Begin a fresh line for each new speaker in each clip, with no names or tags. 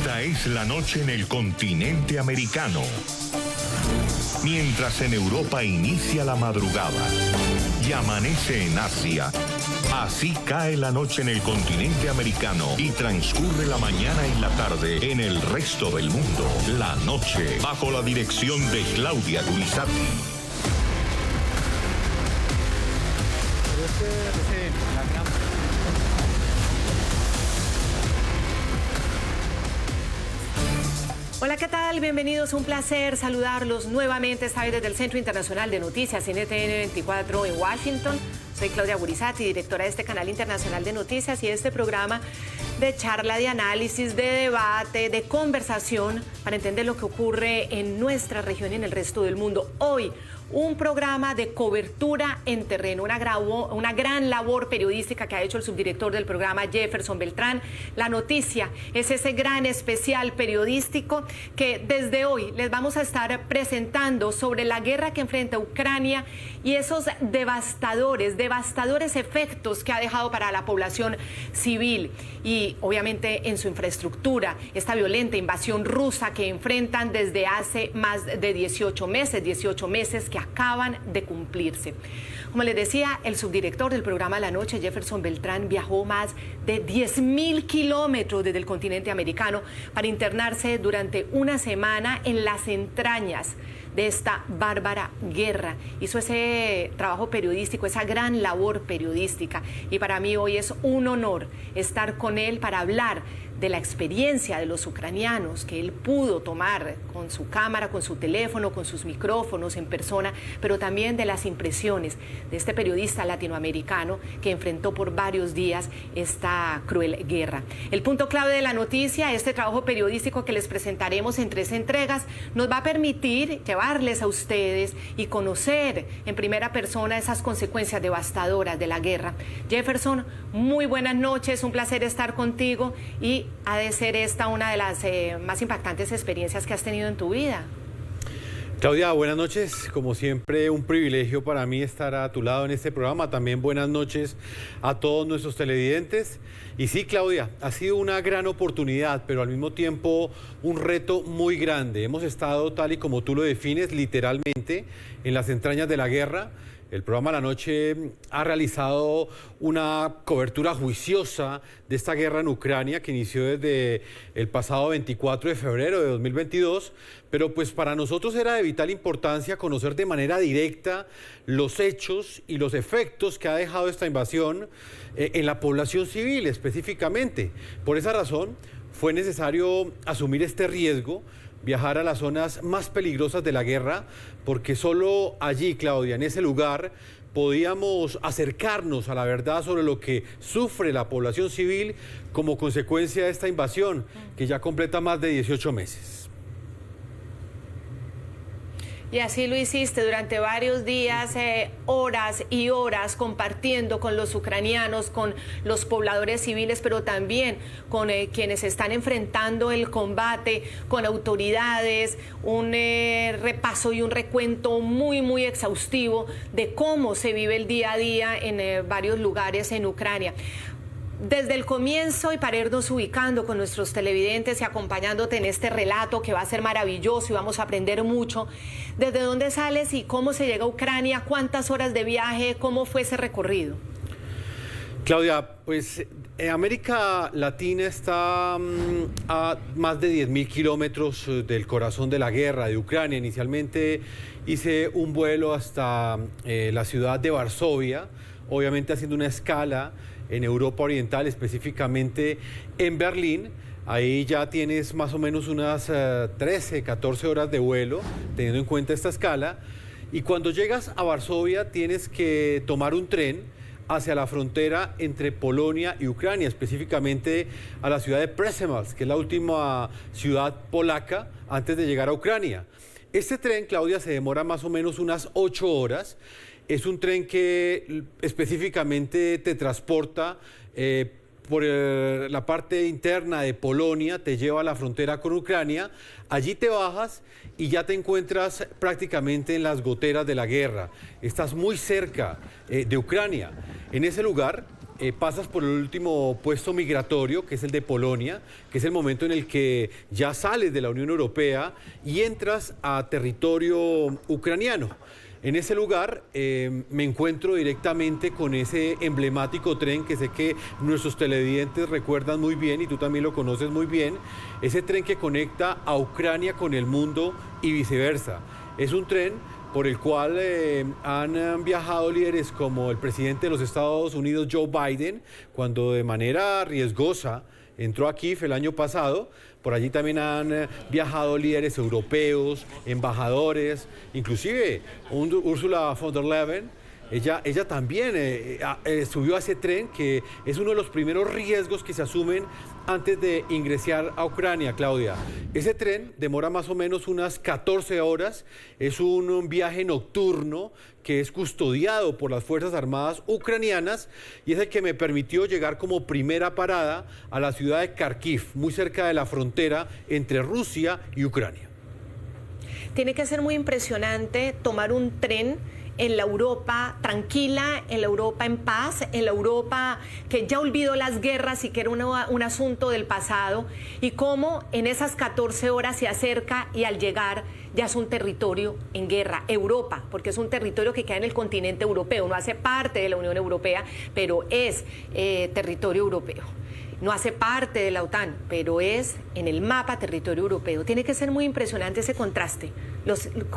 Esta es la noche en el continente americano. Mientras en Europa inicia la madrugada y amanece en Asia, así cae la noche en el continente americano y transcurre la mañana y la tarde en el resto del mundo. La noche bajo la dirección de Claudia Guisati.
Hola, ¿qué tal? Bienvenidos, un placer saludarlos nuevamente, esta vez desde el Centro Internacional de Noticias NTN 24 en Washington. Soy Claudia Guisati, directora de este canal internacional de noticias y de este programa de charla, de análisis, de debate, de conversación para entender lo que ocurre en nuestra región y en el resto del mundo. Hoy, un programa de cobertura en terreno, una gran labor periodística que ha hecho el subdirector del programa, Jefferson Beltrán. La noticia es ese gran especial periodístico que desde hoy les vamos a estar presentando sobre la guerra que enfrenta Ucrania y esos devastadores efectos que ha dejado para la población civil y obviamente en su infraestructura, esta violenta invasión rusa que enfrentan desde hace más de 18 meses que acaban de cumplirse. Como les decía, el subdirector del programa La Noche, Jefferson Beltrán, viajó más de 10.000 kilómetros desde el continente americano para internarse durante una semana en las entrañas de esta bárbara guerra. Hizo ese trabajo periodístico, esa gran labor periodística. Y para mí hoy es un honor estar con él para hablar de la experiencia de los ucranianos que él pudo tomar con su cámara, con su teléfono, con sus micrófonos en persona, pero también de las impresiones de este periodista latinoamericano que enfrentó por varios días esta cruel guerra. El punto clave de la noticia, este trabajo periodístico que les presentaremos en 3 entregas, nos va a permitir llevarles a ustedes y conocer en primera persona esas consecuencias devastadoras de la guerra. Jefferson, muy buenas noches, un placer estar contigo y ha de ser esta una de las más impactantes experiencias que has tenido en tu vida.
Claudia, buenas noches. Como siempre, un privilegio para mí estar a tu lado en este programa. También buenas noches a todos nuestros televidentes. Y sí, Claudia, ha sido una gran oportunidad, pero al mismo tiempo un reto muy grande. Hemos estado, tal y como tú lo defines, literalmente en las entrañas de la guerra. El programa La Noche ha realizado una cobertura juiciosa de esta guerra en Ucrania que inició desde el pasado 24 de febrero de 2022, pero pues para nosotros era de vital importancia conocer de manera directa los hechos y los efectos que ha dejado esta invasión en la población civil específicamente. Por esa razón fue necesario asumir este riesgo, viajar a las zonas más peligrosas de la guerra, porque solo allí, Claudia, en ese lugar, podíamos acercarnos a la verdad sobre lo que sufre la población civil como consecuencia de esta invasión, que ya completa más de 18 meses.
Y así lo hiciste durante varios días, horas y horas, compartiendo con los ucranianos, con los pobladores civiles, pero también con quienes están enfrentando el combate, con autoridades, un repaso y un recuento muy exhaustivo de cómo se vive el día a día en varios lugares en Ucrania. Desde el comienzo y para irnos ubicando con nuestros televidentes y acompañándote en este relato que va a ser maravilloso y vamos a aprender mucho, ¿desde dónde sales y cómo se llega a Ucrania? ¿Cuántas horas de viaje? ¿Cómo fue ese recorrido?
Claudia, pues América Latina está a más de 10.000 kilómetros del corazón de la guerra de Ucrania. Inicialmente hice un vuelo hasta la ciudad de Varsovia, obviamente haciendo una escala en Europa Oriental, específicamente en Berlín. Ahí ya tienes más o menos unas 13, 14 horas de vuelo, teniendo en cuenta esta escala. Y cuando llegas a Varsovia tienes que tomar un tren hacia la frontera entre Polonia y Ucrania, específicamente a la ciudad de Przemysl, que es la última ciudad polaca antes de llegar a Ucrania. Este tren, Claudia, se demora más o menos unas 8 horas. Es un tren que específicamente te transporta por la parte interna de Polonia, te lleva a la frontera con Ucrania, allí te bajas y ya te encuentras prácticamente en las goteras de la guerra. Estás muy cerca de Ucrania. En ese lugar pasas por el último puesto migratorio, que es el de Polonia, que es el momento en el que ya sales de la Unión Europea y entras a territorio ucraniano. En ese lugar me encuentro directamente con ese emblemático tren que sé que nuestros televidentes recuerdan muy bien y tú también lo conoces muy bien, ese tren que conecta a Ucrania con el mundo y viceversa. Es un tren por el cual han viajado líderes como el presidente de los Estados Unidos, Joe Biden, cuando de manera riesgosa entró a Kiev el año pasado. Por allí también han viajado líderes europeos, embajadores, inclusive Ursula von der Leyen. Ella también subió a ese tren, que es uno de los primeros riesgos que se asumen antes de ingresar a Ucrania, Claudia. Ese tren demora más o menos unas 14 horas, es un viaje nocturno que es custodiado por las Fuerzas Armadas ucranianas y es el que me permitió llegar como primera parada a la ciudad de Kharkiv, muy cerca de la frontera entre Rusia y Ucrania.
Tiene que ser muy impresionante tomar un tren en la Europa tranquila, en la Europa en paz, en la Europa que ya olvidó las guerras y que era un asunto del pasado, y cómo en esas 14 horas se acerca y al llegar ya es un territorio en guerra, Europa, porque es un territorio que queda en el continente europeo, no hace parte de la Unión Europea, pero es territorio europeo. No hace parte de la OTAN, pero es en el mapa territorio europeo. Tiene que ser muy impresionante ese contraste.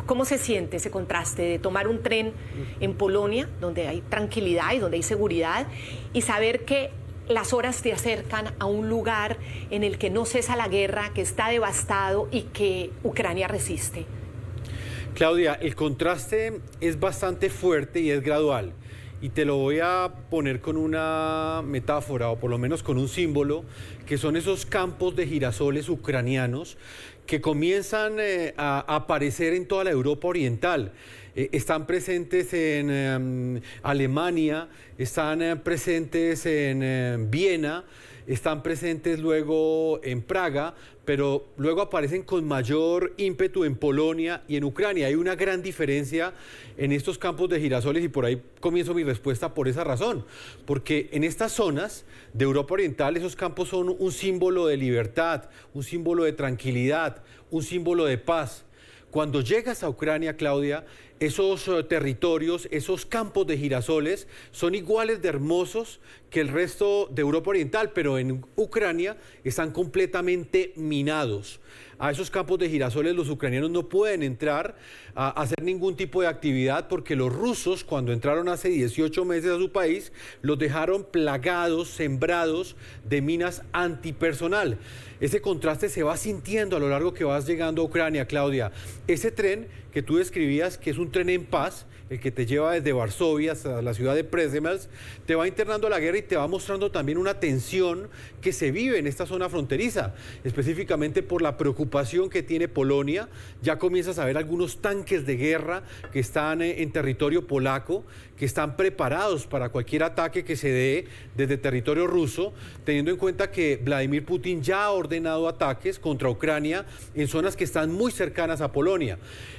¿Cómo se siente ese contraste de tomar un tren en Polonia, donde hay tranquilidad y donde hay seguridad, y saber que las horas te acercan a un lugar en el que no cesa la guerra, que está devastado y que Ucrania resiste?
Claudia, el contraste es bastante fuerte y es gradual. Y te lo voy a poner con una metáfora, o por lo menos con un símbolo, que son esos campos de girasoles ucranianos que comienzan a aparecer en toda la Europa oriental. Están presentes en Alemania, están presentes en Viena, están presentes luego en Praga, pero luego aparecen con mayor ímpetu en Polonia y en Ucrania. Hay una gran diferencia en estos campos de girasoles y por ahí comienzo mi respuesta por esa razón, porque en estas zonas de Europa Oriental esos campos son un símbolo de libertad, un símbolo de tranquilidad, un símbolo de paz. Cuando llegas a Ucrania, Claudia, esos territorios, esos campos de girasoles son iguales de hermosos que el resto de Europa Oriental, pero en Ucrania están completamente minados. A esos campos de girasoles los ucranianos no pueden entrar a hacer ningún tipo de actividad porque los rusos, cuando entraron hace 18 meses a su país, los dejaron plagados, sembrados de minas antipersonal. Ese contraste se va sintiendo a lo largo que vas llegando a Ucrania, Claudia. Ese tren que tú describías, que es un tren en paz, el que te lleva desde Varsovia hasta la ciudad de Przemysl, te va internando a la guerra y te va mostrando también una tensión que se vive en esta zona fronteriza, específicamente por la preocupación que tiene Polonia. Ya comienzas a ver algunos tanques de guerra que están en territorio polaco, que están preparados para cualquier ataque que se dé desde territorio ruso, teniendo en cuenta que Vladimir Putin ya ha ordenado ataques contra Ucrania en zonas que están muy cercanas a Polonia.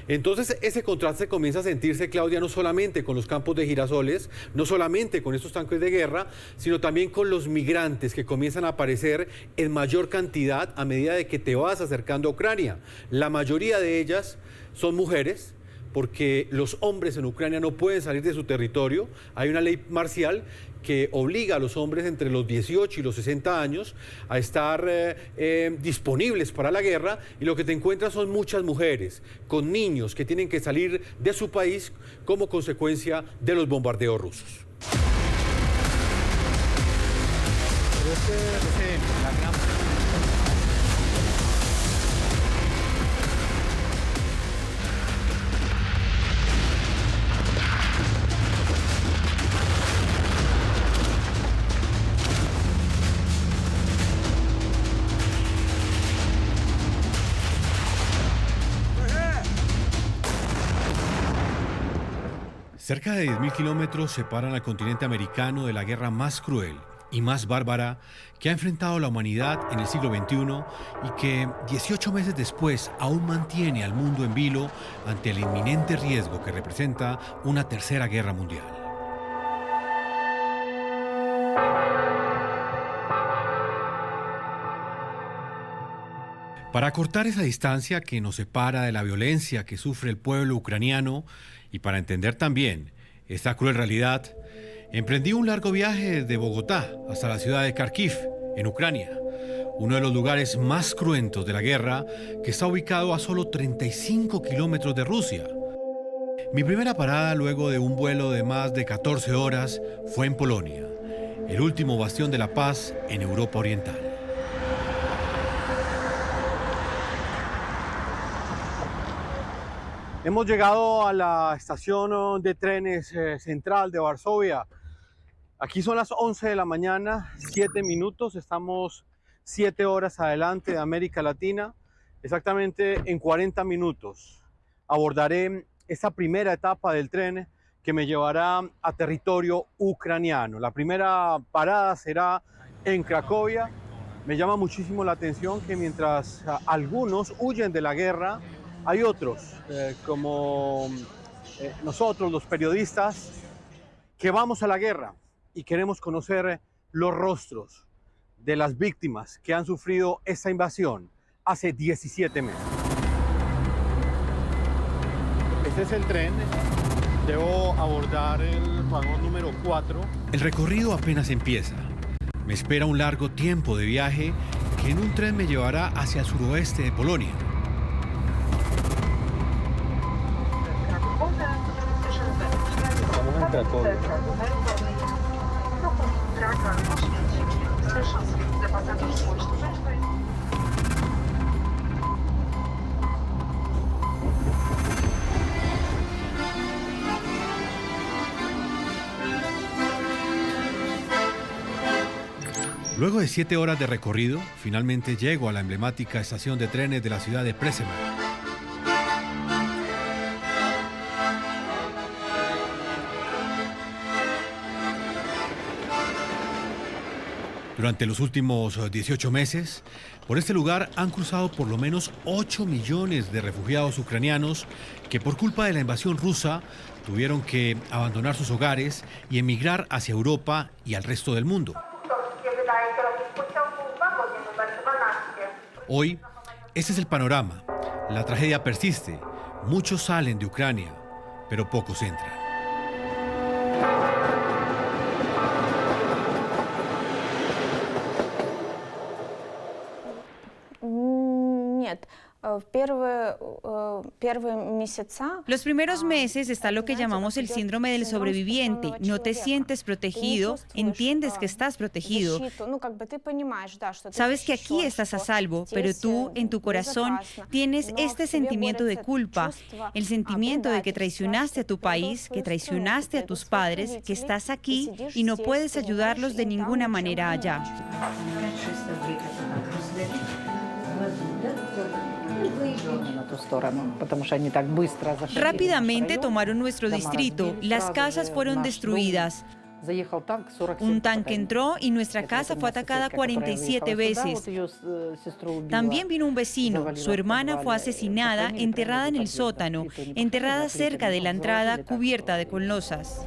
Entonces ese contraste comienza a sentirse, Claudia, no solamente con los campos de girasoles, no solamente con estos tanques de guerra, sino también con los migrantes que comienzan a aparecer en mayor cantidad a medida de que te vas acercando a Ucrania. La mayoría de ellas son mujeres, porque los hombres en Ucrania no pueden salir de su territorio. Hay una ley marcial que obliga a los hombres entre los 18 y los 60 años a estar disponibles para la guerra, y lo que te encuentras son muchas mujeres con niños que tienen que salir de su país como consecuencia de los bombardeos rusos.
Cerca de 10.000 kilómetros separan al continente americano de la guerra más cruel y más bárbara que ha enfrentado la humanidad en el siglo XXI y que 18 meses después aún mantiene al mundo en vilo ante el inminente riesgo que representa una tercera guerra mundial. Para acortar esa distancia que nos separa de la violencia que sufre el pueblo ucraniano y para entender también esta cruel realidad, emprendí un largo viaje desde Bogotá hasta la ciudad de Kharkiv, en Ucrania, uno de los lugares más cruentos de la guerra, que está ubicado a solo 35 kilómetros de Rusia. Mi primera parada luego de un vuelo de más de 14 horas fue en Polonia, el último bastión de la paz en Europa Oriental.
Hemos llegado a la estación de trenes central de Varsovia. Aquí son las 11 de la mañana, 7 minutos. Estamos 7 horas adelante de América Latina. Exactamente en 40 minutos abordaré esta primera etapa del tren que me llevará a territorio ucraniano. La primera parada será en Cracovia. Me llama muchísimo la atención que mientras algunos huyen de la guerra, hay otros, como nosotros, los periodistas, que vamos a la guerra y queremos conocer los rostros de las víctimas que han sufrido esta invasión hace 17 meses. Este es el tren. Debo abordar el vagón número 4.
El recorrido apenas empieza. Me espera un largo tiempo de viaje que en un tren me llevará hacia el suroeste de Polonia.
Estamos en Cracovia.
Luego de 7 horas de recorrido, finalmente llego a la emblemática estación de trenes de la ciudad de Przemyśl. Durante los últimos 18 meses, por este lugar han cruzado por lo menos 8 millones de refugiados ucranianos que por culpa de la invasión rusa tuvieron que abandonar sus hogares y emigrar hacia Europa y al resto del mundo. Hoy, este es el panorama. La tragedia persiste. Muchos salen de Ucrania, pero pocos entran.
Los primeros meses está lo que llamamos el síndrome del sobreviviente. No te sientes protegido, entiendes que estás protegido. Sabes que aquí estás a salvo, pero tú, en tu corazón, tienes este sentimiento de culpa, el sentimiento de que traicionaste a tu país, que traicionaste a tus padres, que estás aquí y no puedes ayudarlos de ninguna manera allá. Rápidamente tomaron nuestro distrito. Las casas fueron destruidas. Un tanque entró y nuestra casa fue atacada 47 veces. También vino un vecino. Su hermana fue asesinada, enterrada en el sótano, enterrada cerca de la entrada, cubierta con losas.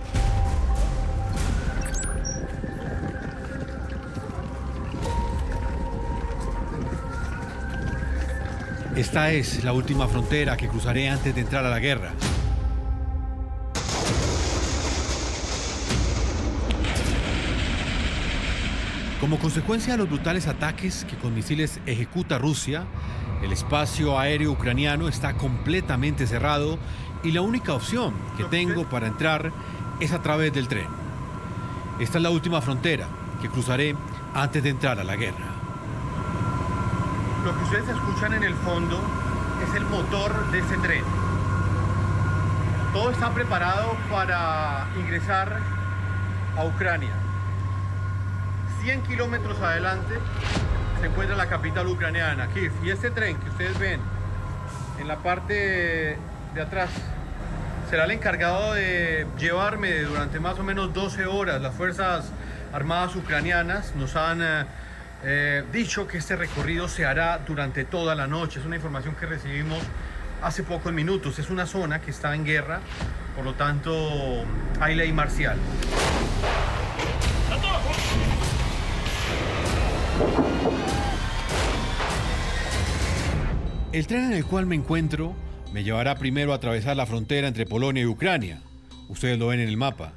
Esta es la última frontera que cruzaré antes de entrar a la guerra. Como consecuencia de los brutales ataques que con misiles ejecuta Rusia, el espacio aéreo ucraniano está completamente cerrado y la única opción que tengo para entrar es a través del tren. Esta es la última frontera que cruzaré antes de entrar a la guerra.
Lo que ustedes escuchan en el fondo es el motor de este tren. Todo está preparado para ingresar a Ucrania. 100 kilómetros adelante se encuentra la capital ucraniana, Kiev. Y este tren que ustedes ven en la parte de atrás será el encargado de llevarme durante más o menos 12 horas. Las Fuerzas Armadas ucranianas nos han dicho que este recorrido se hará durante toda la noche. Es una información que recibimos hace pocos minutos. Es una zona que está en guerra, por lo tanto hay ley marcial.
El tren en el cual me encuentro me llevará primero a atravesar la frontera entre Polonia y Ucrania. Ustedes lo ven en el mapa.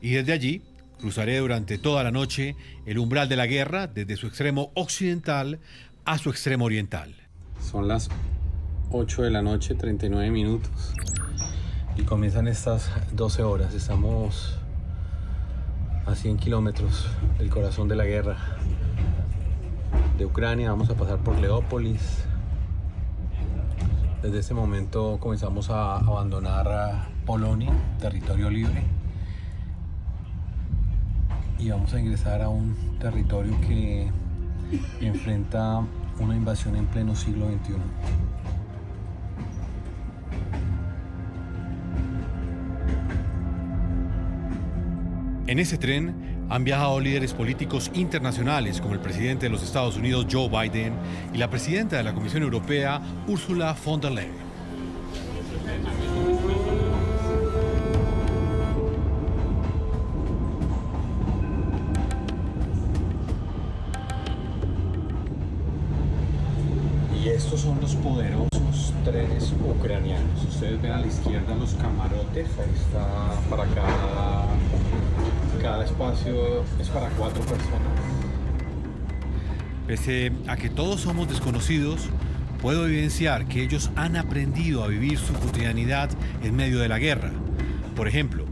Y desde allí cruzaré durante toda la noche el umbral de la guerra desde su extremo occidental a su extremo oriental.
Son las 8 de la noche, 39 minutos. Y comienzan estas 12 horas. Estamos a 100 kilómetros del corazón de la guerra de Ucrania. Vamos a pasar por Leópolis. Desde ese momento comenzamos a abandonar a Polonia, territorio libre. Y vamos a ingresar a un territorio que enfrenta una invasión en pleno siglo XXI.
En ese tren han viajado líderes políticos internacionales como el presidente de los Estados Unidos, Joe Biden, y la presidenta de la Comisión Europea, Ursula von der Leyen.
Y estos son los poderosos trenes ucranianos. Ustedes ven a la izquierda los camarotes, ahí está para cada espacio es para 4 personas.
Pese a que todos somos desconocidos, puedo evidenciar que ellos han aprendido a vivir su cotidianidad en medio de la guerra. Por ejemplo,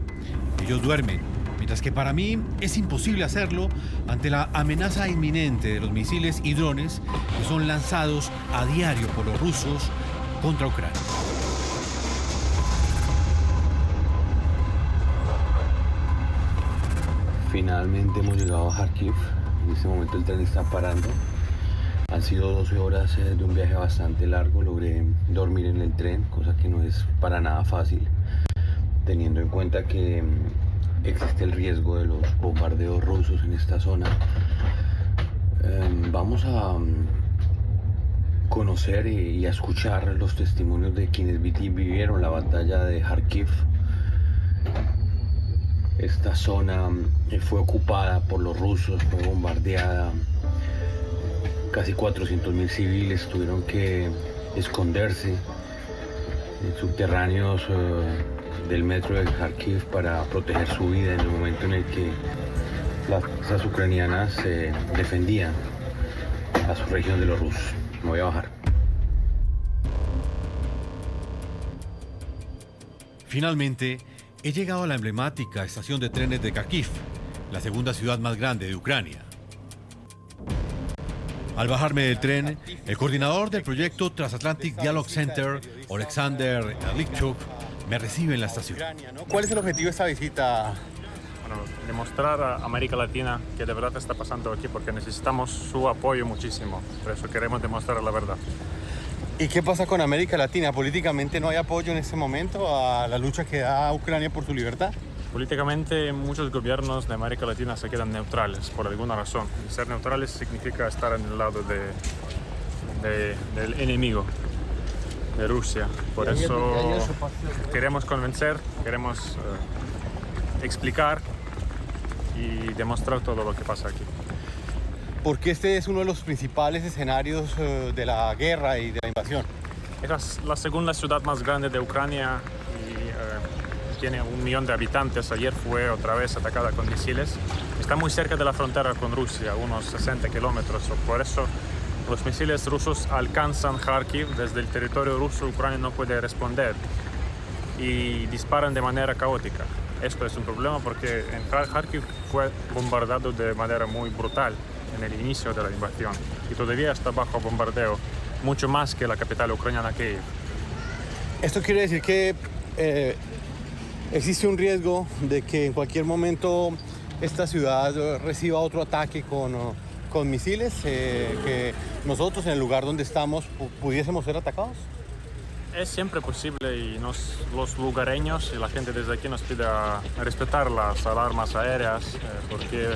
ellos duermen, mientras que para mí es imposible hacerlo ante la amenaza inminente de los misiles y drones que son lanzados a diario por los rusos contra Ucrania.
Finalmente hemos llegado a Kharkiv. En este momento el tren está parando. Han sido 12 horas de un viaje bastante largo. Logré dormir en el tren, cosa que no es para nada fácil, teniendo en cuenta que existe el riesgo de los bombardeos rusos en esta zona. Vamos a conocer y a escuchar los testimonios de quienes vivieron la batalla de Kharkiv. Esta zona fue ocupada por los rusos, fue bombardeada. Casi 400.000 civiles tuvieron que esconderse en subterráneos del metro de Kharkiv para proteger su vida en el momento en el que las fuerzas ucranianas defendían a su región de los rusos. Me voy a bajar.
Finalmente, he llegado a la emblemática estación de trenes de Kharkiv, la segunda ciudad más grande de Ucrania. Al bajarme del tren, el coordinador del proyecto Transatlantic Dialogue Center, Oleksandr Lichuk, me recibe en la estación.
¿Cuál es el objetivo de esta visita?
Bueno, demostrar a América Latina que de verdad está pasando aquí, porque necesitamos su apoyo muchísimo. Por eso queremos demostrar la verdad.
¿Y qué pasa con América Latina? ¿Políticamente no hay apoyo en este momento a la lucha que da Ucrania por su libertad?
Políticamente muchos gobiernos de América Latina se quedan neutrales por alguna razón. Y ser neutrales significa estar en el lado del enemigo, de Rusia. Por eso queremos convencer, queremos explicar y demostrar todo lo que pasa aquí.
Porque este es uno de los principales escenarios de la guerra y de la invasión.
Es la segunda ciudad más grande de Ucrania y tiene 1 millón de habitantes. Ayer fue otra vez atacada con misiles. Está muy cerca de la frontera con Rusia, unos 60 kilómetros. Por eso los misiles rusos alcanzan Kharkiv. Desde el territorio ruso, Ucrania no puede responder y disparan de manera caótica. Esto es un problema porque en Kharkiv fue bombardeado de manera muy brutal en el inicio de la invasión y todavía está bajo bombardeo, mucho más que la capital ucraniana, Kiev.
Esto quiere decir que existe un riesgo de que en cualquier momento esta ciudad reciba otro ataque con misiles, que nosotros en el lugar donde estamos pudiésemos ser atacados.
Es siempre posible y los lugareños y la gente desde aquí nos pide a respetar las alarmas aéreas porque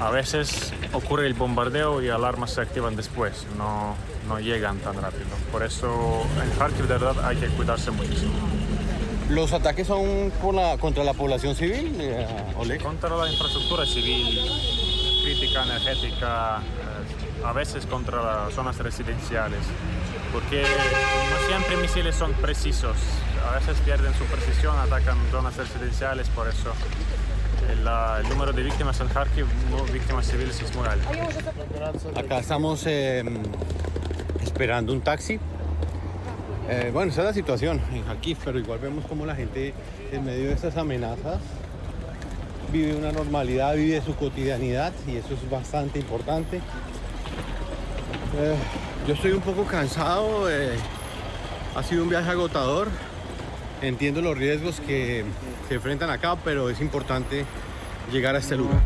a veces ocurre el bombardeo y alarmas se activan después, no llegan tan rápido. Por eso en Kharkiv de verdad hay que cuidarse muchísimo.
¿Los ataques son contra la población civil, Oleg?
Contra la infraestructura civil, crítica energética, a veces contra las zonas residenciales. porque no siempre misiles son precisos. A veces pierden su precisión, atacan zonas residenciales, por eso el número de víctimas en Kharkiv, víctimas civiles, es muy alto.
Acá estamos esperando un taxi. Bueno, esa es la situación en Kharkiv, pero igual vemos cómo la gente en medio de estas amenazas vive una normalidad, vive su cotidianidad y eso es bastante importante. Yo estoy un poco cansado, ha sido un viaje agotador. Entiendo los riesgos que se enfrentan acá, pero es importante llegar a este lugar.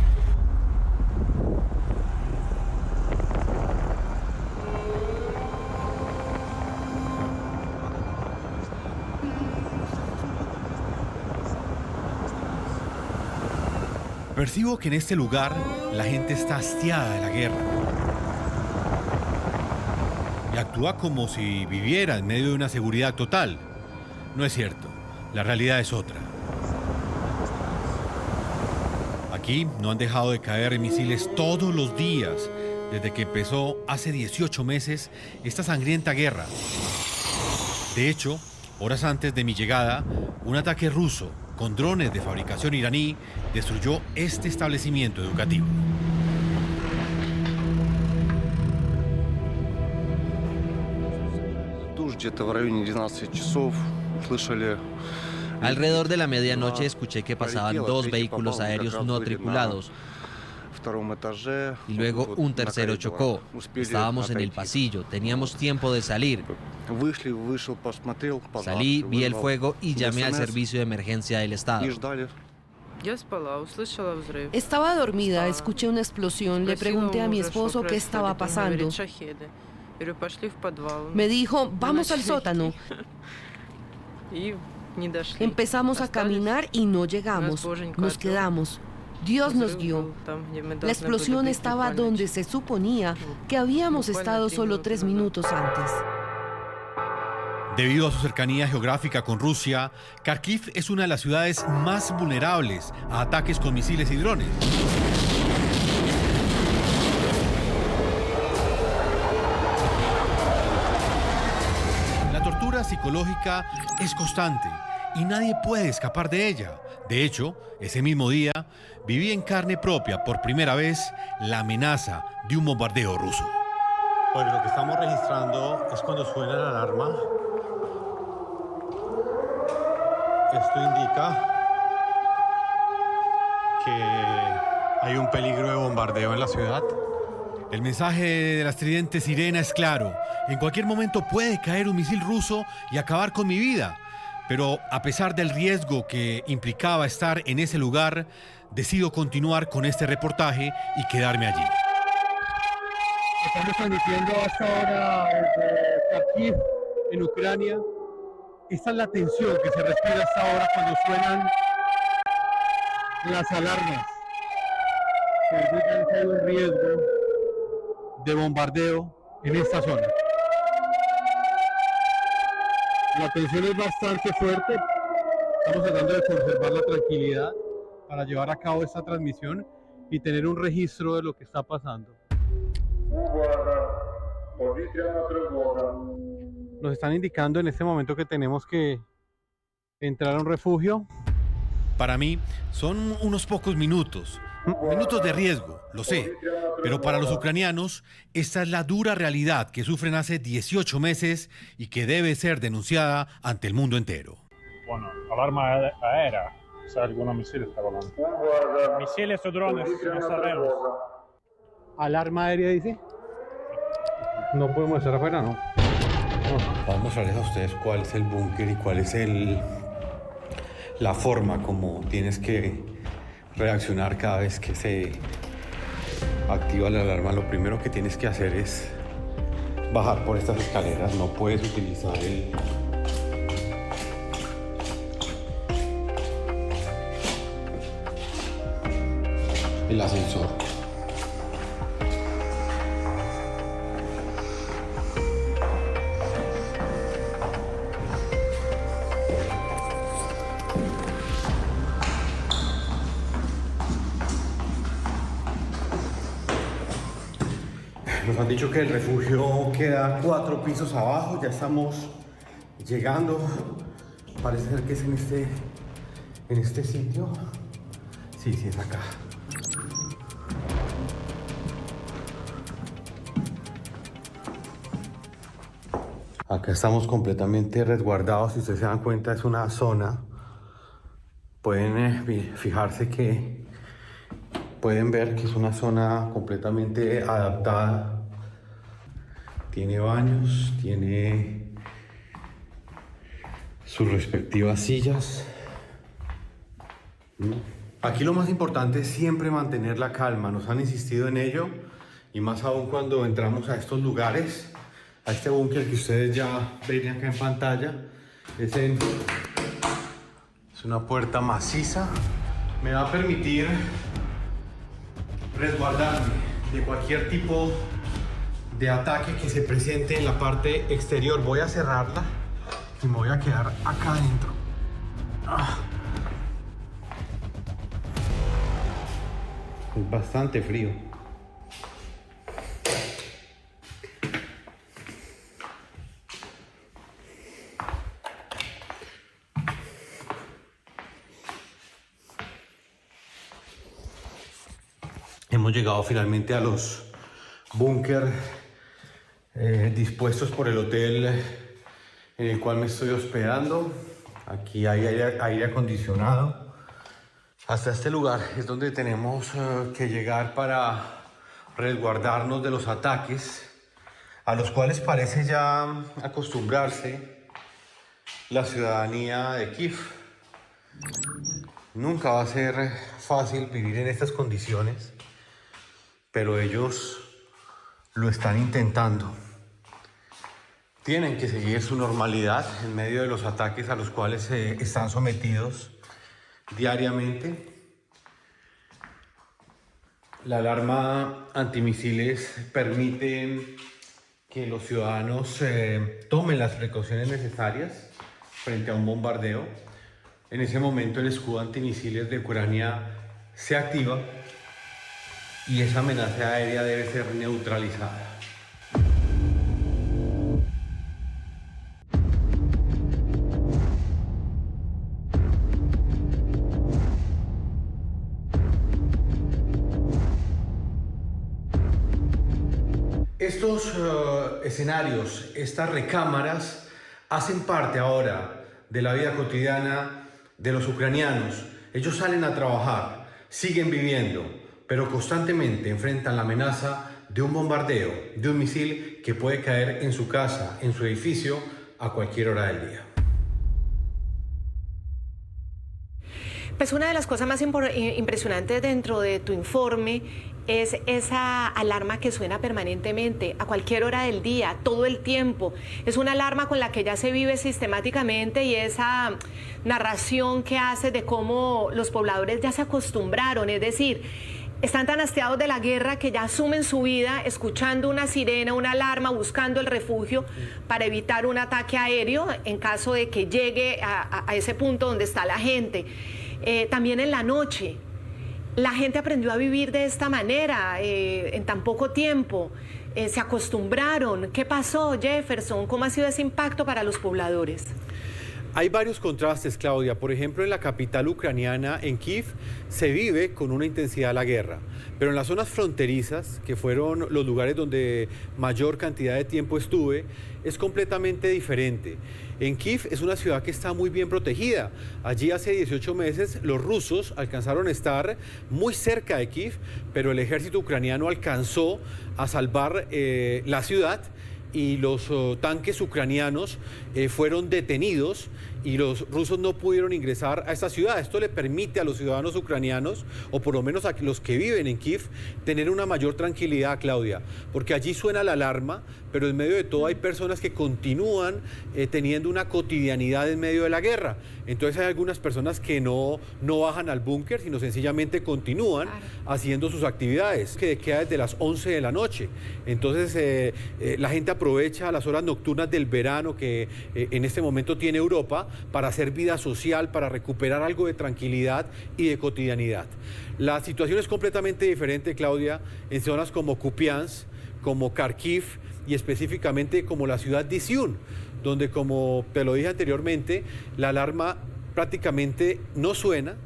Percibo que en este lugar la gente está hastiada de la guerra y actúa como si viviera en medio de una seguridad total. No es cierto, la realidad es otra. Aquí no han dejado de caer misiles todos los días desde que empezó hace 18 meses esta sangrienta guerra. De hecho, horas antes de mi llegada, un ataque ruso con drones de fabricación iraní destruyó este establecimiento educativo.
Alrededor de la medianoche escuché que pasaban 2 vehículos aéreos no tripulados y luego un tercero chocó. Estábamos en el pasillo, teníamos tiempo de salir. Salí, vi el fuego y llamé al servicio de emergencia del Estado.
Estaba dormida, escuché una explosión, le pregunté a mi esposo qué estaba pasando. Me dijo, vamos al sótano. Empezamos a caminar y no llegamos, nos quedamos. Dios nos guió. La explosión estaba donde se suponía que habíamos estado solo 3 minutos antes.
Debido a su cercanía geográfica con Rusia, Kharkiv es una de las ciudades más vulnerables a ataques con misiles y drones. La tortura psicológica es constante y nadie puede escapar de ella. De hecho, ese mismo día, viví en carne propia por primera vez la amenaza de un bombardeo ruso.
Bueno, lo que estamos registrando es cuando suena la alarma. Esto indica que hay un peligro de bombardeo en la ciudad.
El mensaje de la estridente sirena es claro. En cualquier momento puede caer un misil ruso y acabar con mi vida. Pero a pesar del riesgo que implicaba estar en ese lugar, decido continuar con este reportaje y quedarme allí.
Estamos transmitiendo hasta ahora desde Kharkiv, en Ucrania. Esta es la tensión que se respira hasta ahora cuando suenan las alarmas. Que indican que hay un riesgo de bombardeo en esta zona. La tensión es bastante fuerte. Estamos tratando de conservar la tranquilidad para llevar a cabo esta transmisión y tener un registro de lo que está pasando. Nos están indicando en este momento que tenemos que entrar a un refugio.
Para mí son unos pocos minutos de riesgo, lo sé, pero para los ucranianos esta es la dura realidad que sufren hace 18 meses y que debe ser denunciada ante el mundo entero.
Bueno, alarma aérea, si algunos misiles está volando. Misiles o drones, no sabemos.
¿Alarma aérea dice? No podemos estar afuera, ¿no? Vamos a mostrarles a ustedes cuál es el búnker y cuál es la forma como tienes que reaccionar cada vez que se activa la alarma. Lo primero que tienes que hacer es bajar por estas escaleras. No puedes utilizar el ascensor. Nos nos han dicho que el refugio queda 4 pisos abajo, ya estamos llegando. Parece ser que es en este sitio. Sí, es acá. Acá estamos completamente resguardados. Si ustedes se dan cuenta, es una zona. Pueden fijarse que pueden ver que es una zona completamente adaptada. Tiene baños, tiene sus respectivas sillas. Aquí lo más importante es siempre mantener la calma. Nos han insistido en ello, y más aún cuando entramos a estos lugares, a este búnker que ustedes ya ven acá en pantalla. Es una puerta maciza. Me va a permitir resguardarme de cualquier tipo de ataque que se presente en la parte exterior. Voy a cerrarla y me voy a quedar acá adentro. Es bastante frío. Hemos llegado finalmente a los búnker dispuestos por el hotel en el cual me estoy hospedando. Aquí hay aire acondicionado. Hasta este lugar es donde tenemos que llegar para resguardarnos de los ataques, a los cuales parece ya acostumbrarse la ciudadanía de Kiev. Nunca va a ser fácil vivir en estas condiciones, pero ellos lo están intentando. Tienen que seguir su normalidad en medio de los ataques a los cuales están sometidos diariamente. La alarma antimisiles permite que los ciudadanos tomen las precauciones necesarias frente a un bombardeo. En ese momento el escudo antimisiles de Ucrania se activa y esa amenaza aérea debe ser neutralizada. Estos escenarios, estas recámaras, hacen parte ahora de la vida cotidiana de los ucranianos. Ellos salen a trabajar, siguen viviendo, pero constantemente enfrentan la amenaza de un bombardeo, de un misil que puede caer en su casa, en su edificio, a cualquier hora del día.
Pues una de las cosas más impresionantes dentro de tu informe es esa alarma que suena permanentemente, a cualquier hora del día, todo el tiempo. Es una alarma con la que ya se vive sistemáticamente, y esa narración que hace de cómo los pobladores ya se acostumbraron, es decir, están tan hastiados de la guerra que ya asumen su vida escuchando una sirena, una alarma, buscando el refugio para evitar un ataque aéreo en caso de que llegue a ese punto donde está la gente. También en la noche. La gente aprendió a vivir de esta manera en tan poco tiempo. Se acostumbraron. ¿Qué pasó, Jefferson? ¿Cómo ha sido ese impacto para los pobladores?
Hay varios contrastes, Claudia. Por ejemplo, en la capital ucraniana, en Kiev, se vive con una intensidad la guerra. Pero en las zonas fronterizas, que fueron los lugares donde mayor cantidad de tiempo estuve, es completamente diferente. En Kiev es una ciudad que está muy bien protegida. Allí hace 18 meses los rusos alcanzaron a estar muy cerca de Kiev, pero el ejército ucraniano alcanzó a salvar la ciudad, y los tanques ucranianos fueron detenidos y los rusos no pudieron ingresar a esta ciudad. Esto le permite a los ciudadanos ucranianos, o por lo menos a los que viven en Kiev, tener una mayor tranquilidad, Claudia, porque allí suena la alarma, pero en medio de todo hay personas que continúan teniendo una cotidianidad en medio de la guerra. Entonces hay algunas personas que no bajan al búnker, sino sencillamente continúan haciendo sus actividades, que queda desde las 11 de la noche. Entonces la gente aprovecha las horas nocturnas del verano que en este momento tiene Europa para hacer vida social, para recuperar algo de tranquilidad y de cotidianidad. La situación es completamente diferente, Claudia, en zonas como Kupiansk, como Kharkiv y específicamente como la ciudad de Izium, donde, como te lo dije anteriormente, la alarma prácticamente no suena,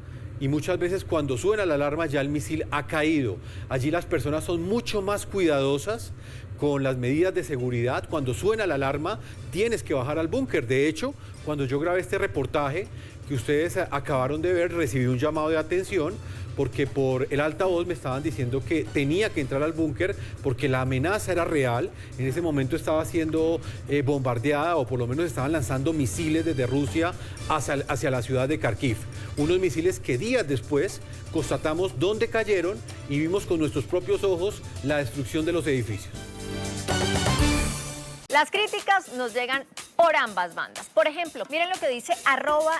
y muchas veces cuando suena la alarma ya el misil ha caído. Allí las personas son mucho más cuidadosas con las medidas de seguridad. Cuando suena la alarma tienes que bajar al búnker. De hecho, cuando yo grabé este reportaje que ustedes acabaron de ver, recibí un llamado de atención porque por el altavoz me estaban diciendo que tenía que entrar al búnker porque la amenaza era real. En ese momento estaba siendo bombardeada, o por lo menos estaban lanzando misiles desde Rusia hacia la ciudad de Kharkiv. Unos misiles que días después constatamos dónde cayeron y vimos con nuestros propios ojos la destrucción de los edificios.
Las críticas nos llegan por ambas bandas. Por ejemplo, miren lo que dice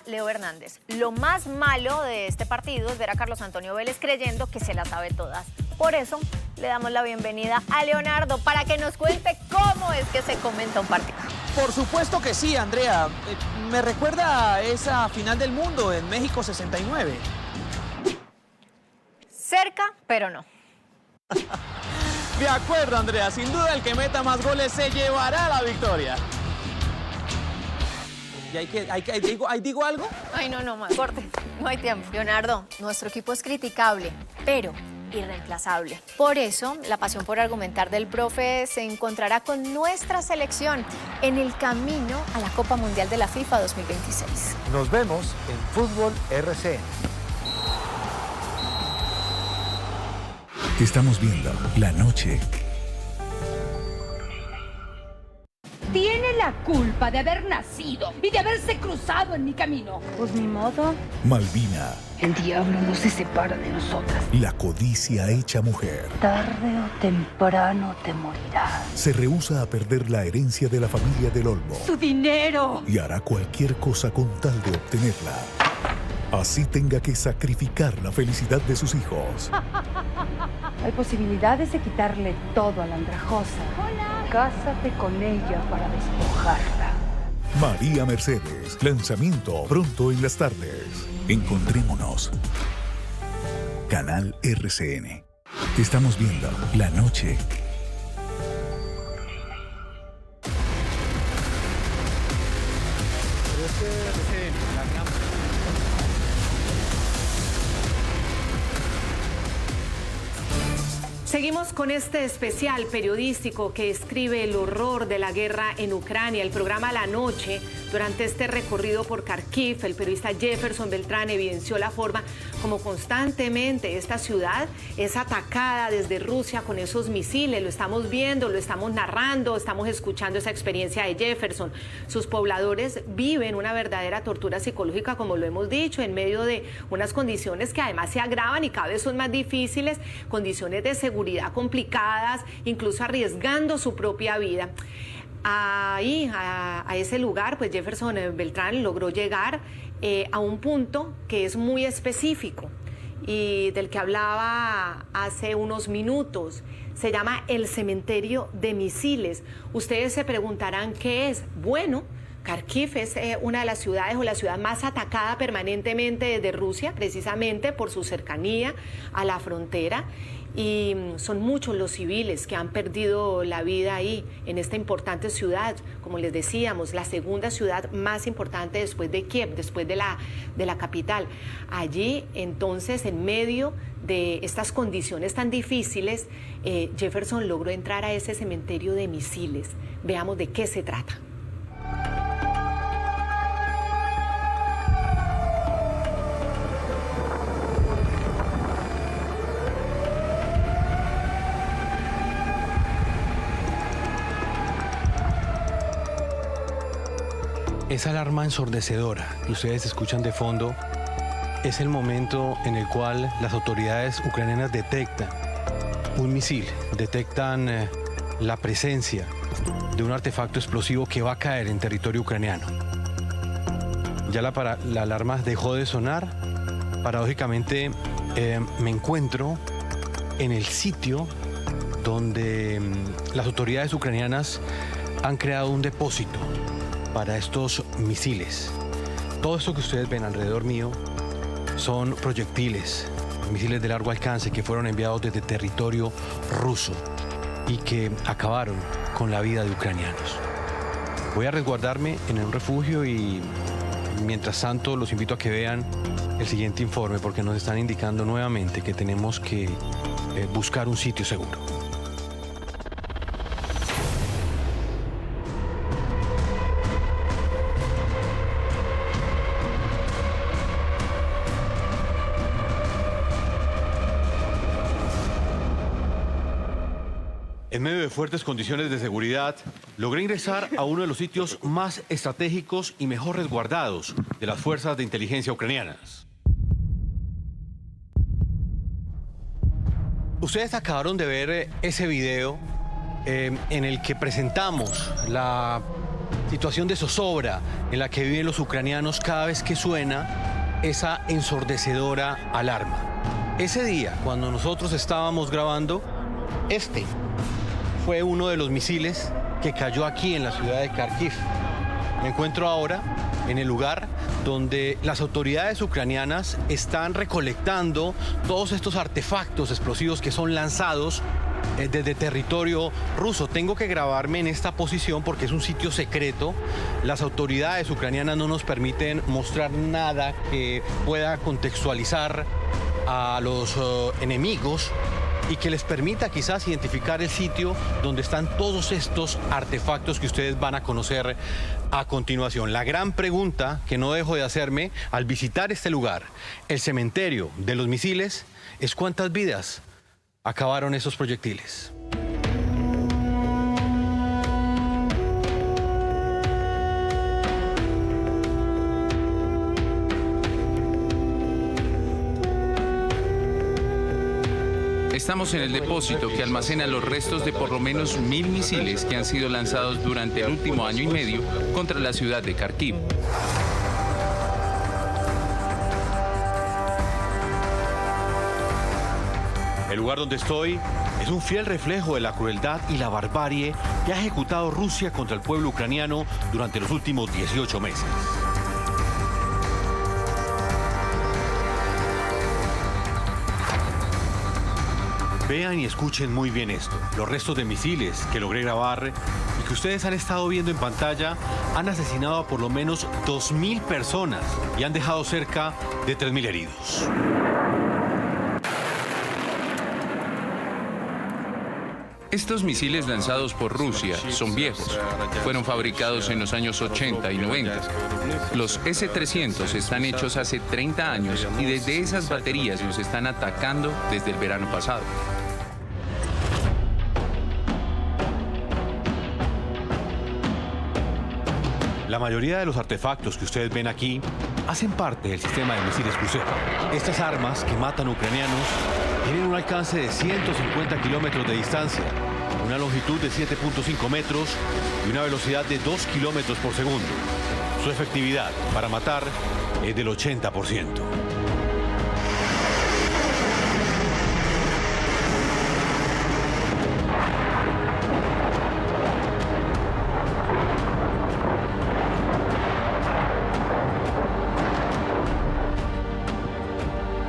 @Leo Hernández. Lo más malo de este partido es ver a Carlos Antonio Vélez creyendo que se las sabe todas. Por eso le damos la bienvenida a Leonardo para que nos cuente cómo es que se comenta un partido.
Por supuesto que sí, Andrea. Me recuerda a esa final del mundo en México 69.
Cerca, pero no.
De acuerdo, Andrea. Sin duda el que meta más goles se llevará la victoria. ¿Y digo algo?
Ay, no más. Corte, no hay tiempo. Leonardo, nuestro equipo es criticable, pero irreemplazable. Por eso, la pasión por argumentar del profe se encontrará con nuestra selección en el camino a la Copa Mundial de la FIFA 2026.
Nos vemos en Fútbol RCN.
Estamos viendo La Noche.
Tiene la culpa de haber nacido y de haberse cruzado en mi camino. Pues ni modo.
Malvina.
El diablo no se separa de nosotras.
La codicia hecha mujer.
Tarde o temprano te morirás.
Se rehúsa a perder la herencia de la familia del Olmo.
¡Su dinero!
Y hará cualquier cosa con tal de obtenerla. Así tenga que sacrificar la felicidad de sus hijos.
Hay posibilidades de quitarle todo a la andrajosa. ¡Hola! Cásate con ella para despojarla.
María Mercedes. Lanzamiento pronto en las tardes. Encontrémonos. Canal RCN. Estamos viendo La Noche.
Seguimos con este especial periodístico que describe el horror de la guerra en Ucrania, el programa La Noche. Durante este recorrido por Kharkiv, el periodista Jefferson Beltrán evidenció la forma como constantemente esta ciudad es atacada desde Rusia con esos misiles. Lo estamos viendo, lo estamos narrando, estamos escuchando esa experiencia de Jefferson. Sus pobladores viven una verdadera tortura psicológica, como lo hemos dicho, en medio de unas condiciones que además se agravan y cada vez son más difíciles, condiciones de seguridad complicadas, incluso arriesgando su propia vida. Ahí, a ese lugar, pues Jefferson Beltrán logró llegar a un punto que es muy específico y del que hablaba hace unos minutos. Se llama el cementerio de misiles. Ustedes se preguntarán qué es. Bueno, Kharkiv es una de las ciudades o la ciudad más atacada permanentemente desde Rusia, precisamente por su cercanía a la frontera. Y son muchos los civiles que han perdido la vida ahí, en esta importante ciudad, como les decíamos, la segunda ciudad más importante después de Kiev, después de la capital. Allí, entonces, en medio de estas condiciones tan difíciles, Jefferson logró entrar a ese cementerio de misiles. Veamos de qué se trata.
Esa alarma ensordecedora que ustedes escuchan de fondo es el momento en el cual las autoridades ucranianas detectan un misil, detectan la presencia de un artefacto explosivo que va a caer en territorio ucraniano. Ya la alarma dejó de sonar. Paradójicamente me encuentro en el sitio donde las autoridades ucranianas han creado un depósito para estos misiles. Todo esto que ustedes ven alrededor mío son proyectiles, misiles de largo alcance que fueron enviados desde territorio ruso.
y que acabaron con la vida de ucranianos. Voy a resguardarme en un refugio y mientras tanto los invito a que vean el siguiente informe porque nos están indicando nuevamente que tenemos que buscar un sitio seguro.
En medio de fuertes condiciones de seguridad, logré ingresar a uno de los sitios más estratégicos y mejor resguardados de las fuerzas de inteligencia ucranianas.
Ustedes acabaron de ver ese video en el que presentamos la situación de zozobra en la que viven los ucranianos cada vez que suena esa ensordecedora alarma. Ese día, cuando nosotros estábamos grabando, este fue uno de los misiles que cayó aquí en la ciudad de Kharkiv. Me encuentro ahora en el lugar donde las autoridades ucranianas están recolectando todos estos artefactos explosivos que son lanzados desde territorio ruso. Tengo que grabarme en esta posición porque es un sitio secreto. Las autoridades ucranianas no nos permiten mostrar nada que pueda contextualizar a los enemigos y que les permita quizás identificar el sitio donde están todos estos artefactos que ustedes van a conocer a continuación. La gran pregunta que no dejo de hacerme al visitar este lugar, el cementerio de los misiles, es ¿cuántas vidas acabaron esos proyectiles?
Estamos en el depósito que almacena los restos de por lo menos 1000 misiles que han sido lanzados durante el último año y medio contra la ciudad de Kharkiv.
El lugar donde estoy es un fiel reflejo de la crueldad y la barbarie que ha ejecutado Rusia contra el pueblo ucraniano durante los últimos 18 meses. Vean y escuchen muy bien esto. Los restos de misiles que logré grabar y que ustedes han estado viendo en pantalla han asesinado a por lo menos 2000 personas y han dejado cerca de 3000 heridos.
Estos misiles lanzados por Rusia son viejos. Fueron fabricados en los años 80 y 90. Los S-300 están hechos hace 30 años y desde esas baterías nos están atacando desde el verano pasado.
La mayoría de los artefactos que ustedes ven aquí hacen parte del sistema de misiles crucero. Estas armas que matan ucranianos tienen un alcance de 150 kilómetros de distancia, una longitud de 7.5 metros y una velocidad de 2 kilómetros por segundo. Su efectividad para matar es del 80%.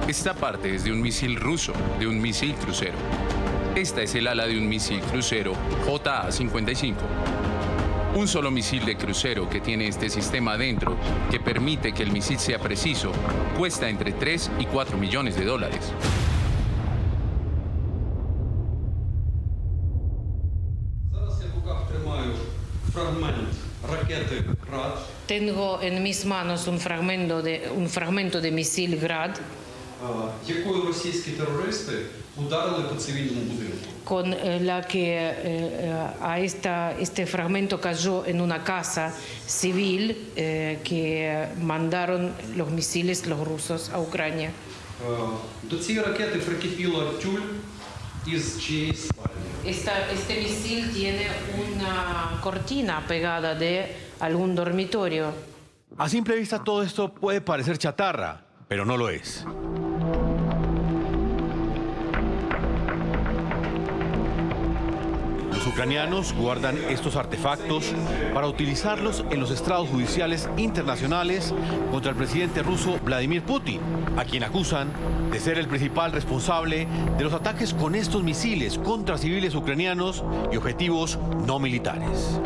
Esta parte es de un misil ruso, de un misil crucero. Esta es el ala de un misil crucero JA-55. Un solo misil de crucero que tiene este sistema adentro, que permite que el misil sea preciso, cuesta entre 3 y 4 millones de dólares.
Tengo en mis manos un fragmento de misil Grad. Con la que este fragmento cayó en una casa civil que mandaron los misiles los rusos a Ucrania. Este misil tiene una cortina pegada de algún dormitorio.
A simple vista todo esto puede parecer chatarra, pero no lo es.
Los ucranianos guardan estos artefactos para utilizarlos en los estrados judiciales internacionales contra el presidente ruso Vladimir Putin, a quien acusan de ser el principal responsable de los ataques con estos misiles contra civiles ucranianos y objetivos no militares.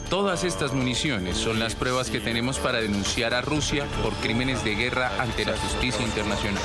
Todas estas municiones son las pruebas que tenemos para denunciar a Rusia por crímenes de guerra ante la justicia internacional.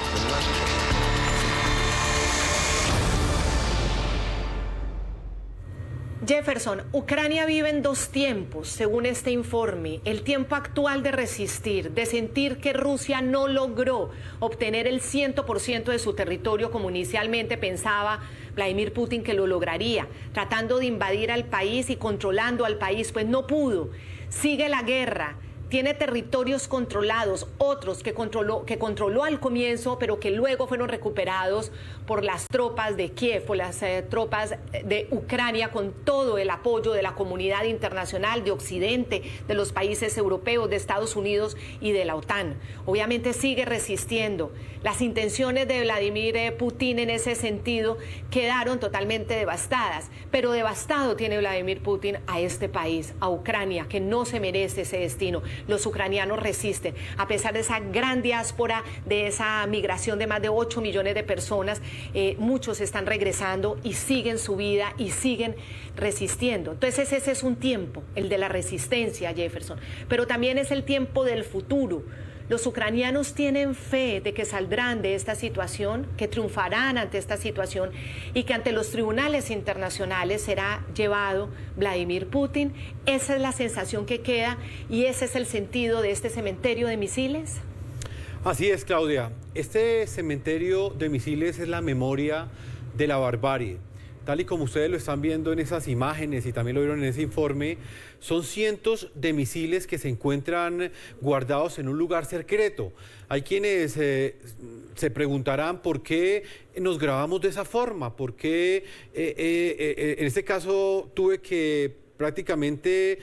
Jefferson, Ucrania vive en dos tiempos, según este informe. El tiempo actual de resistir, de sentir que Rusia no logró obtener el 100% de su territorio como inicialmente pensaba Vladimir Putin que lo lograría, tratando de invadir al país y controlando al país, pues no pudo. Sigue la guerra. Tiene territorios controlados, otros que controló al comienzo, pero que luego fueron recuperados por las tropas de Kiev, por las tropas de Ucrania, con todo el apoyo de la comunidad internacional, de Occidente, de los países europeos, de Estados Unidos y de la OTAN. Obviamente sigue resistiendo. Las intenciones de Vladimir Putin en ese sentido quedaron totalmente devastadas, pero devastado tiene Vladimir Putin a este país, a Ucrania, que no se merece ese destino. Los ucranianos resisten, a pesar de esa gran diáspora, de esa migración de más de 8 millones de personas, muchos están regresando y siguen su vida y siguen resistiendo. Entonces ese es un tiempo, el de la resistencia, Jefferson, pero también es el tiempo del futuro. Los ucranianos tienen fe de que saldrán de esta situación, que triunfarán ante esta situación y que ante los tribunales internacionales será llevado Vladimir Putin. Esa es la sensación que queda y ese es el sentido de este cementerio de misiles.
Así es, Claudia. Este cementerio de misiles es la memoria de la barbarie. Tal y como ustedes lo están viendo en esas imágenes y también lo vieron en ese informe, son cientos de misiles que se encuentran guardados en un lugar secreto. Hay quienes se preguntarán por qué nos grabamos de esa forma, por qué en este caso tuve que prácticamente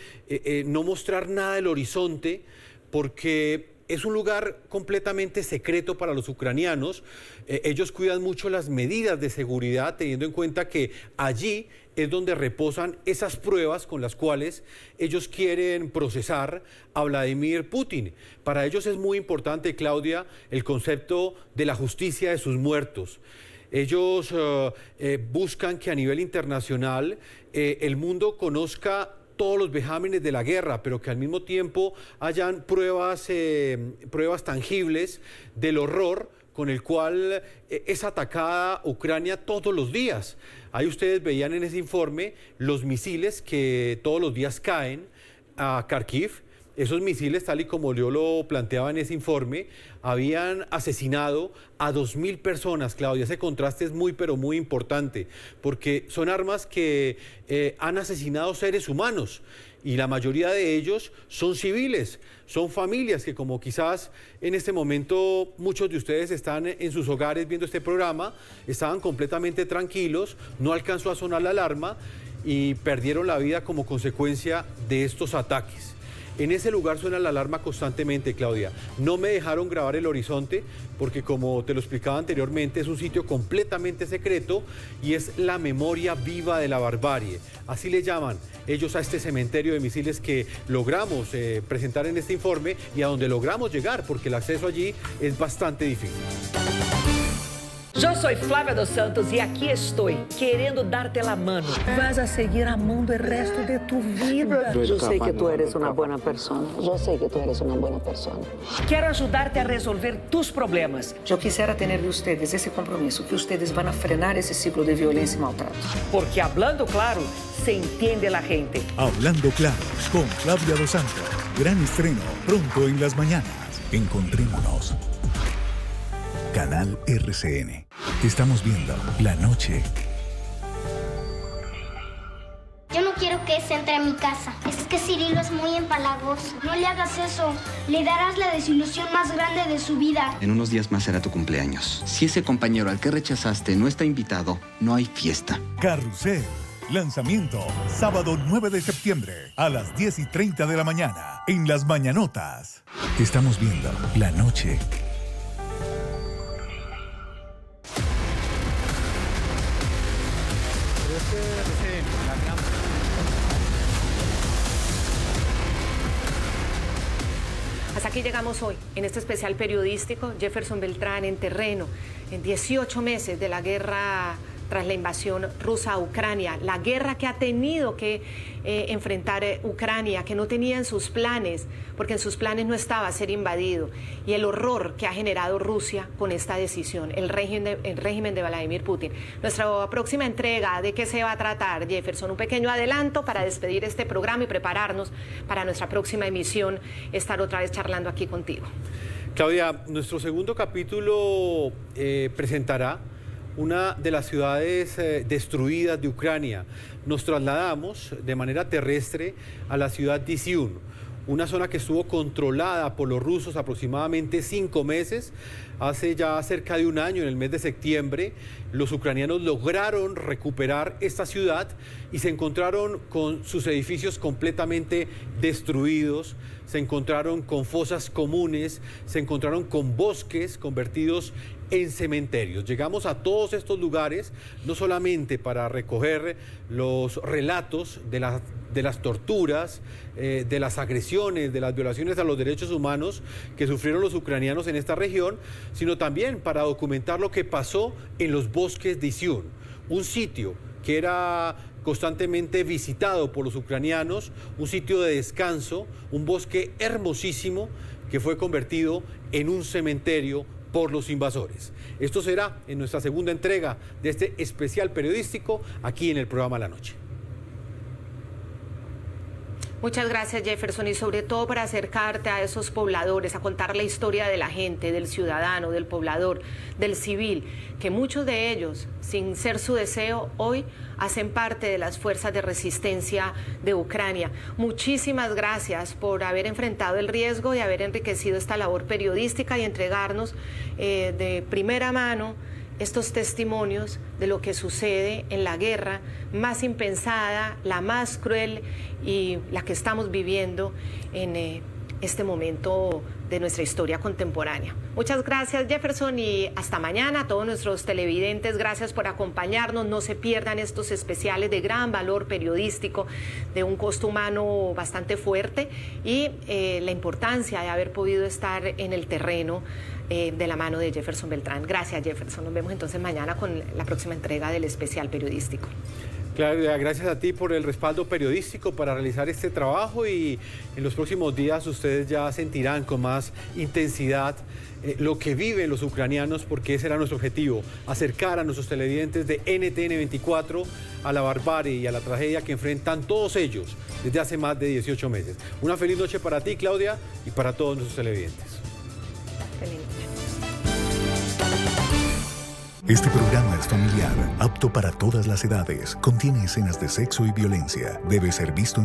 no mostrar nada del horizonte, porque es un lugar completamente secreto para los ucranianos. Ellos cuidan mucho las medidas de seguridad, teniendo en cuenta que allí es donde reposan esas pruebas con las cuales ellos quieren procesar a Vladimir Putin. Para ellos es muy importante, Claudia, el concepto de la justicia de sus muertos. Ellos buscan que a nivel internacional el mundo conozca todos los vejámenes de la guerra, pero que al mismo tiempo hayan pruebas tangibles del horror con el cual es atacada Ucrania todos los días. Ahí ustedes veían en ese informe los misiles que todos los días caen a Kharkiv. Esos misiles, tal y como yo lo planteaba en ese informe, habían asesinado a 2.000 personas, Claudia. Ese contraste es muy, pero muy importante, porque son armas que han asesinado seres humanos y la mayoría de ellos son civiles, son familias que, como quizás en este momento muchos de ustedes están en sus hogares viendo este programa, estaban completamente tranquilos, no alcanzó a sonar la alarma y perdieron la vida como consecuencia de estos ataques. En ese lugar suena la alarma constantemente, Claudia. No me dejaron grabar el horizonte porque, como te lo explicaba anteriormente, es un sitio completamente secreto y es la memoria viva de la barbarie. Así le llaman ellos a este cementerio de misiles que logramos presentar en este informe y a donde logramos llegar, porque el acceso allí es bastante difícil.
Yo soy Flávia dos Santos y aquí estoy, queriendo darte la mano. Vas a seguir amando el resto de tu vida.
Yo sé que tú eres una buena persona. Yo sé que tú eres una buena persona.
Quiero ayudarte a resolver tus problemas.
Yo quisiera tener de ustedes ese compromiso, que ustedes van a frenar ese ciclo de violencia y maltrato.
Porque hablando claro, se entiende la gente.
Hablando claro, con Flávia dos Santos. Gran estreno, pronto en las mañanas. Encontrémonos. Canal RCN. Estamos viendo La Noche.
Yo no quiero que se entre a mi casa. Es que Cirilo es muy empalagoso. No le hagas eso. Le darás la desilusión más grande de su vida.
En unos días más será tu cumpleaños. Si ese compañero al que rechazaste no está invitado, no hay fiesta.
Carrusel. Lanzamiento, sábado 9 de septiembre a las 10:30 de la mañana en Las Mañanotas. Estamos viendo La Noche.
aquí llegamos hoy, en este especial periodístico. Jefferson Beltrán en terreno, en 18 meses de la guerra tras la invasión rusa a Ucrania, la guerra que ha tenido que enfrentar Ucrania, que no tenía en sus planes, porque en sus planes no estaba ser invadido, y el horror que ha generado Rusia con esta decisión, el régimen de Vladimir Putin. Nuestra próxima entrega, ¿de qué se va a tratar, Jefferson? Un pequeño adelanto para despedir este programa y prepararnos para nuestra próxima emisión, estar otra vez charlando aquí contigo.
Claudia, nuestro segundo capítulo presentará una de las ciudades destruidas de Ucrania. Nos trasladamos de manera terrestre a la ciudad de Izium, una zona que estuvo controlada por los rusos aproximadamente 5 meses. Hace ya cerca de un año, en el mes de septiembre, los ucranianos lograron recuperar esta ciudad y se encontraron con sus edificios completamente destruidos, se encontraron con fosas comunes, se encontraron con bosques convertidos en cementerios. Llegamos a todos estos lugares no solamente para recoger los relatos de las torturas, de las agresiones, de las violaciones a los derechos humanos que sufrieron los ucranianos en esta región, sino también para documentar lo que pasó en los bosques de Izium, un sitio que era constantemente visitado por los ucranianos, un sitio de descanso, un bosque hermosísimo que fue convertido en un cementerio por los invasores. Esto será en nuestra segunda entrega de este especial periodístico aquí en el programa La Noche.
Muchas gracias, Jefferson, y sobre todo para acercarte a esos pobladores, a contar la historia de la gente, del ciudadano, del poblador, del civil, que muchos de ellos, sin ser su deseo, hoy hacen parte de las fuerzas de resistencia de Ucrania. Muchísimas gracias por haber enfrentado el riesgo de haber enriquecido esta labor periodística y entregarnos de primera mano estos testimonios de lo que sucede en la guerra más impensada, la más cruel y la que estamos viviendo en este momento de nuestra historia contemporánea. Muchas gracias, Jefferson, y hasta mañana. A todos nuestros televidentes, gracias por acompañarnos. No se pierdan estos especiales de gran valor periodístico, de un costo humano bastante fuerte, y la importancia de haber podido estar en el terreno de la mano de Jefferson Beltrán. Gracias, Jefferson. Nos vemos entonces mañana con la próxima entrega del especial periodístico.
Claudia, gracias a ti por el respaldo periodístico para realizar este trabajo, y en los próximos días ustedes ya sentirán con más intensidad lo que viven los ucranianos, porque ese era nuestro objetivo, acercar a nuestros televidentes de NTN 24 a la barbarie y a la tragedia que enfrentan todos ellos desde hace más de 18 meses. Una feliz noche para ti, Claudia, y para todos nuestros televidentes.
Feliz noche.
Este programa es familiar, apto para todas las edades. Contiene escenas de sexo y violencia. Debe ser visto en